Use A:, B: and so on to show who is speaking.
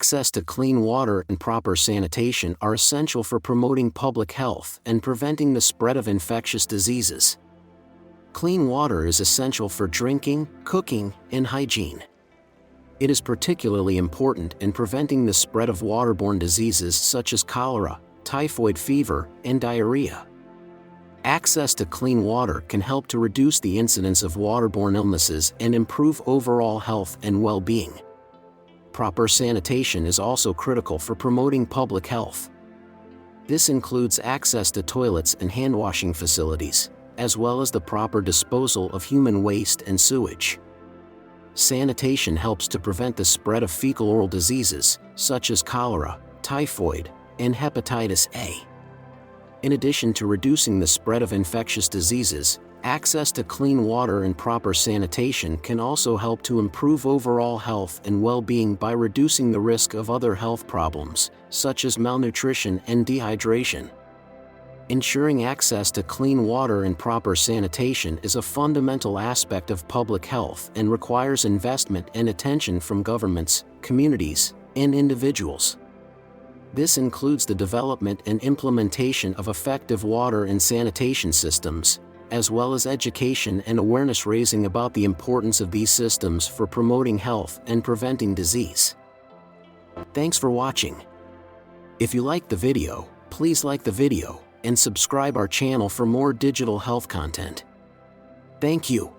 A: Access to clean water and proper sanitation are essential for promoting public health and preventing the spread of infectious diseases. Clean water is essential for drinking, cooking, and hygiene. It is particularly important in preventing the spread of waterborne diseases such as cholera, typhoid fever, and diarrhea. Access to clean water can help to reduce the incidence of waterborne illnesses and improve overall health and well-being. Proper sanitation is also critical for promoting public health. This includes access to toilets and handwashing facilities, as well as the proper disposal of human waste and sewage. Sanitation helps to prevent the spread of fecal-oral diseases, such as cholera, typhoid, and hepatitis A. In addition to reducing the spread of infectious diseases, access to clean water and proper sanitation can also help to improve overall health and well-being by reducing the risk of other health problems, such as malnutrition and dehydration. Ensuring access to clean water and proper sanitation is a fundamental aspect of public health and requires investment and attention from governments, communities, and individuals. This includes the development and implementation of effective water and sanitation systems, as well as education and awareness raising about the importance of these systems for promoting health and preventing disease. Thanks for watching. If you liked the video, please like the video and subscribe our channel for more digital health content. Thank you.